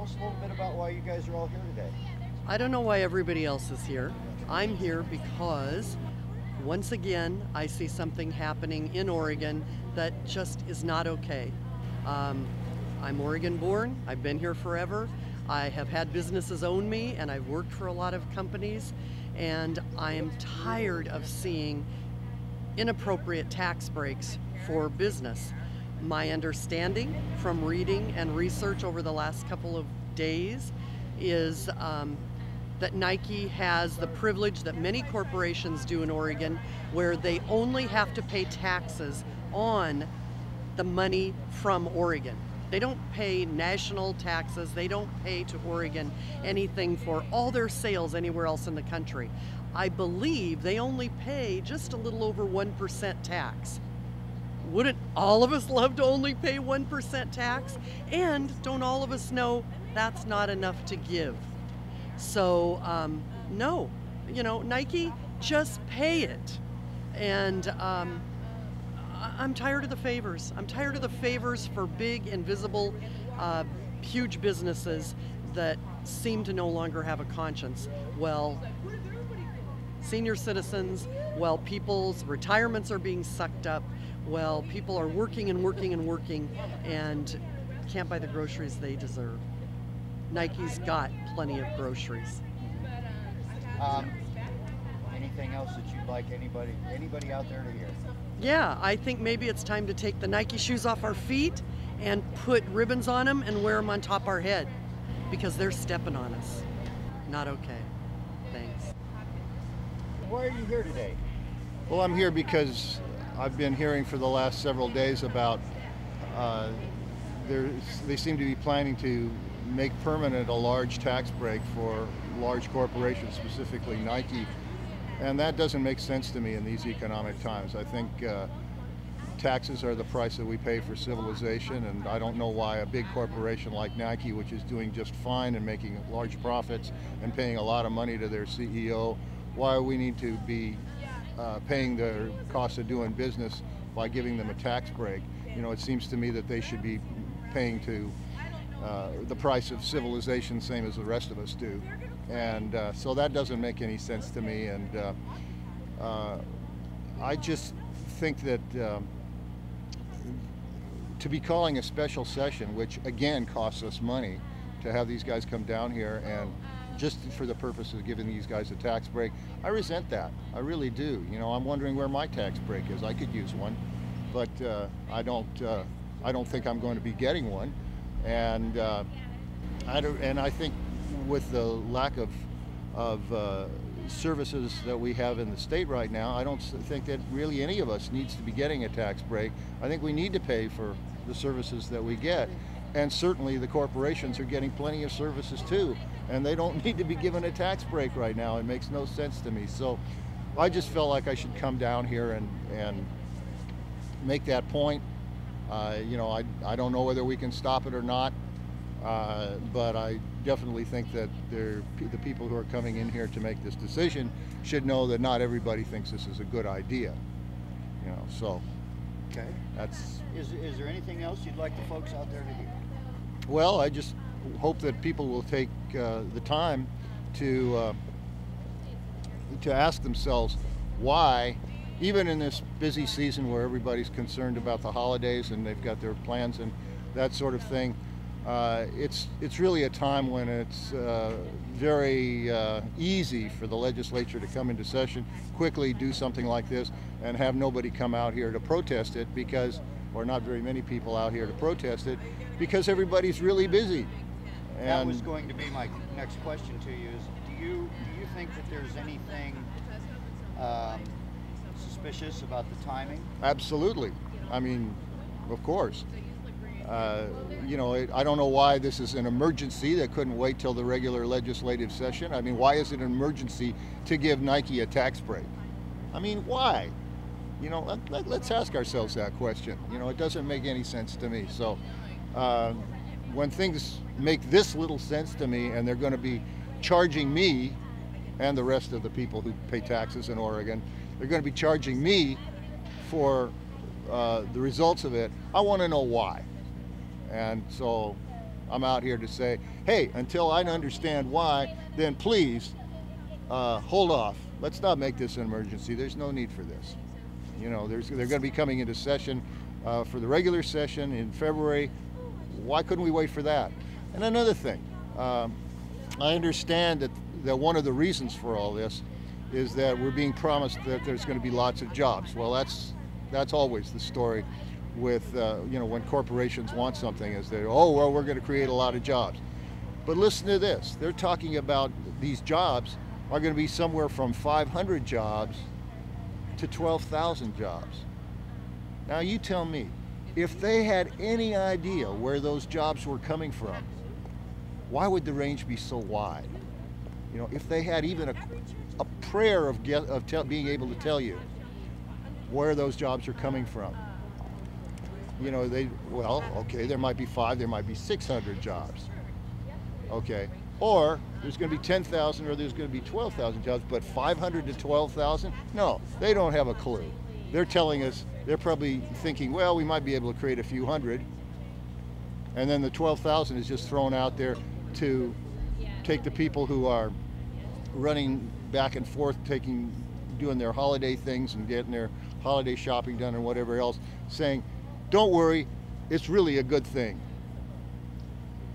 us a little bit about why you guys are all here today. I don't know why everybody else is here. I'm here because, once again, I see something happening in Oregon that just is not okay. I'm Oregon born, I've been here forever. I have had businesses own me, and I've worked for a lot of companies, and I am tired of seeing inappropriate tax breaks for business. My understanding from reading and research over the last couple of days is that Nike has the privilege that many corporations do in Oregon, where they only have to pay taxes on the money from Oregon. They don't pay national taxes, they don't pay to Oregon anything for all their sales anywhere else in the country. I believe they only pay just a little over 1% tax. Wouldn't all of us love to only pay 1% tax? And don't all of us know that's not enough to give? So, no, Nike, just pay it. And I'm tired of the favors. I'm tired of the favors for big, invisible, huge businesses that seem to no longer have a conscience. Well, senior citizens, well, people's retirements are being sucked up, well, people are working and working and working and can't buy the groceries they deserve. Nike's got plenty of groceries. Anything else that you'd like anybody out there to hear? Yeah, I think maybe it's time to take the Nike shoes off our feet and put ribbons on them and wear them on top our head, because they're stepping on us. Not okay. Thanks. Why are you here today? Well, I'm here because I've been hearing for the last several days about they seem to be planning to make permanent a large tax break for large corporations, specifically Nike. And that doesn't make sense to me in these economic times. I think taxes are the price that we pay for civilization, and I don't know why a big corporation like Nike, which is doing just fine and making large profits and paying a lot of money to their CEO, why we need to be paying their cost of doing business by giving them a tax break. It seems to me that they should be paying to the price of civilization, same as the rest of us do. And so that doesn't make any sense to me. And I just think that to be calling a special session, which again costs us money to have these guys come down here and just for the purpose of giving these guys a tax break, I resent that. I really do. I'm wondering where my tax break is. I could use one, but I don't think I'm going to be getting one. And I think with the lack of services that we have in the state right now, I don't think that really any of us needs to be getting a tax break. I think we need to pay for the services that we get. And certainly the corporations are getting plenty of services too, and they don't need to be given a tax break right now. It makes no sense to me. So I just felt like I should come down here and make that point. I don't know whether we can stop it or not, but I definitely think that the people who are coming in here to make this decision should know that not everybody thinks this is a good idea. So okay. Is there anything else you'd like the folks out there to hear? Well, I just hope that people will take the time to ask themselves why, even in this busy season where everybody's concerned about the holidays and they've got their plans and that sort of thing, it's really a time when it's very easy for the legislature to come into session, quickly do something like this, and have nobody come out here to protest it or not very many people out here to protest it, because everybody's really busy. And that was going to be my next question to you: is do you think that there's anything suspicious about the timing? Absolutely. I mean, of course. I don't know why this is an emergency that couldn't wait till the regular legislative session. I mean, why is it an emergency to give Nike a tax break? I mean, why? Let's ask ourselves that question. It doesn't make any sense to me. So when things make this little sense to me and they're going to be charging me and the rest of the people who pay taxes in Oregon, they're going to be charging me for the results of it, I want to know why. And so I'm out here to say, hey, until I understand why, then please hold off. Let's not make this an emergency. There's no need for this. You know, they're going to be coming into session for the regular session in February. Why couldn't we wait for that? And another thing, I understand that one of the reasons for all this is that we're being promised that there's going to be lots of jobs. Well, that's always the story with, you know, when corporations want something, is that, oh, well, we're going to create a lot of jobs. But listen to this. They're talking about these jobs are going to be somewhere from 500 jobs to 12,000 jobs. Now you tell me, if they had any idea where those jobs were coming from, why would the range be so wide? You know, if they had even a prayer of being able to tell you where those jobs are coming from, you know, well, okay, there might be 5, there might be 600 jobs, okay, or there's going to be 10,000 or there's going to be 12,000 jobs, but 500 to 12,000? No, they don't have a clue. They're telling us, they're probably thinking, well, we might be able to create a few hundred, and then the 12,000 is just thrown out there to take the people who are running back and forth, doing their holiday things and getting their holiday shopping done and whatever else, saying, don't worry, it's really a good thing.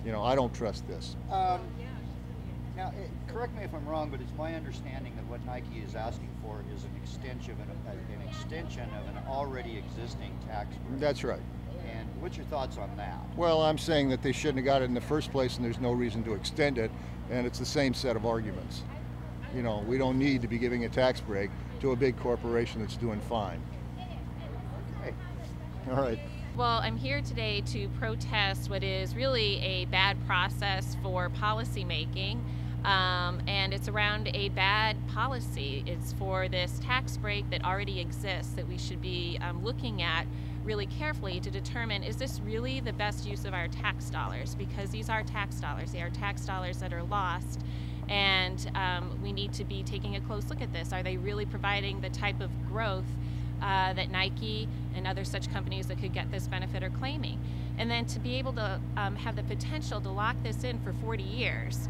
You know, I don't trust this. Now, correct me if I'm wrong, but it's my understanding that what Nike is asking for is an extension of an already existing tax break. That's right. And what's your thoughts on that? Well, I'm saying that they shouldn't have got it in the first place, and there's no reason to extend it, and it's the same set of arguments. You know, we don't need to be giving a tax break to a big corporation that's doing fine. Okay. All right. Well, I'm here today to protest what is really a bad process for policy making, and it's around a bad policy. It's for this tax break that already exists that we should be looking at really carefully to determine, is this really the best use of our tax dollars? Because these are tax dollars. They are tax dollars that are lost, and we need to be taking a close look at this. Are they really providing the type of growth that Nike and other such companies that could get this benefit are claiming? And then to be able to have the potential to lock this in for 40 years.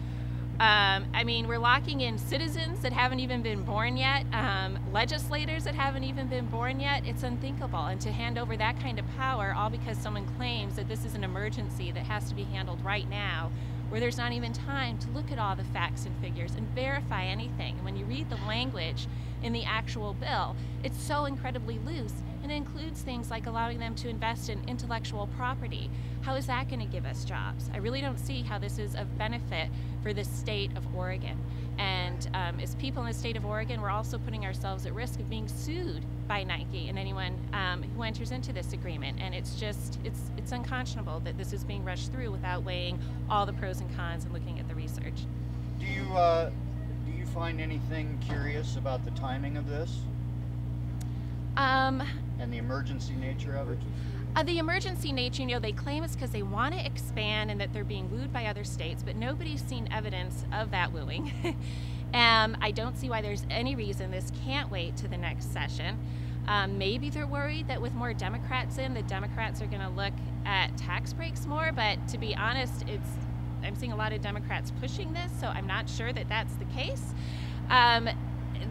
I mean, we're locking in citizens that haven't even been born yet, legislators that haven't even been born yet. It's unthinkable. And to hand over that kind of power, all because someone claims that this is an emergency that has to be handled right now, where there's not even time to look at all the facts and figures and verify anything. And when you read the language in the actual bill, it's so incredibly loose, and it includes things like allowing them to invest in intellectual property. How is that going to give us jobs? I really don't see how this is of benefit for the state of Oregon. And as people in the state of Oregon, we're also putting ourselves at risk of being sued by Nike and anyone who enters into this agreement. And it's just, it's unconscionable that this is being rushed through without weighing all the pros and cons and looking at the research. Do you find anything curious about the timing of this? And the emergency nature of it? The emergency nature, you know, they claim it's because they want to expand and that they're being wooed by other states, but nobody's seen evidence of that wooing. I don't see why there's any reason this can't wait to the next session. Maybe they're worried that with more Democrats in, the Democrats are going to look at tax breaks more, but to be honest, I'm seeing a lot of Democrats pushing this, so I'm not sure that that's the case.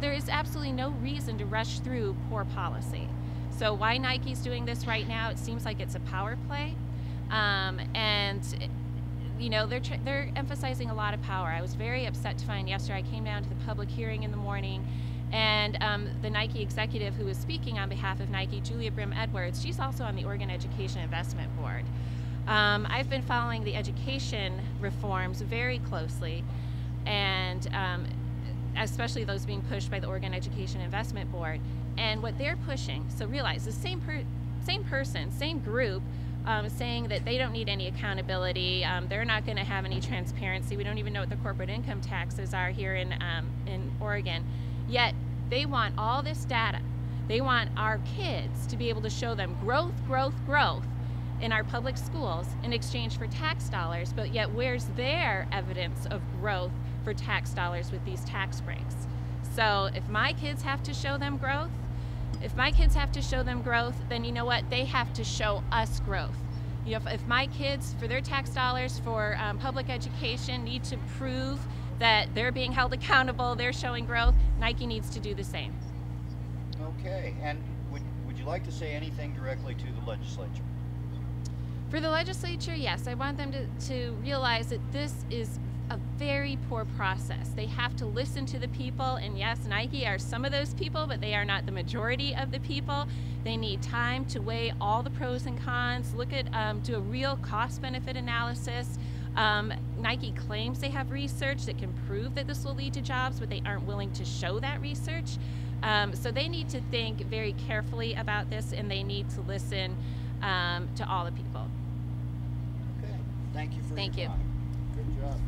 There is absolutely no reason to rush through poor policy. So why Nike's doing this right now, it seems like it's a power play. And you know, they're emphasizing a lot of power. I was very upset to find yesterday, I came down to the public hearing in the morning, and the Nike executive who was speaking on behalf of Nike, Julia Brim-Edwards, she's also on the Oregon Education Investment Board. I've been following the education reforms very closely, and especially those being pushed by the Oregon Education Investment Board. And what they're pushing, so realize the same person, same group, saying that they don't need any accountability, they're not going to have any transparency, we don't even know what the corporate income taxes are here in Oregon, yet they want all this data. They want our kids to be able to show them growth, growth, growth in our public schools in exchange for tax dollars, but yet where's their evidence of growth for tax dollars with these tax breaks? So if my kids have to show them growth, then you know what? They have to show us growth. You know, if my kids, for their tax dollars for public education, need to prove that they're being held accountable, they're showing growth, Nike needs to do the same. Okay, and would you like to say anything directly to the legislature? For the legislature, yes, I want them to realize that this is a very poor process. They have to listen to the people, and yes, Nike are some of those people, but they are not the majority of the people. They need time to weigh all the pros and cons, look at, do a real cost-benefit analysis. Nike claims they have research that can prove that this will lead to jobs, but they aren't willing to show that research. So they need to think very carefully about this, and they need to listen to all the people. Okay, thank you for Thank your you. time. Good job.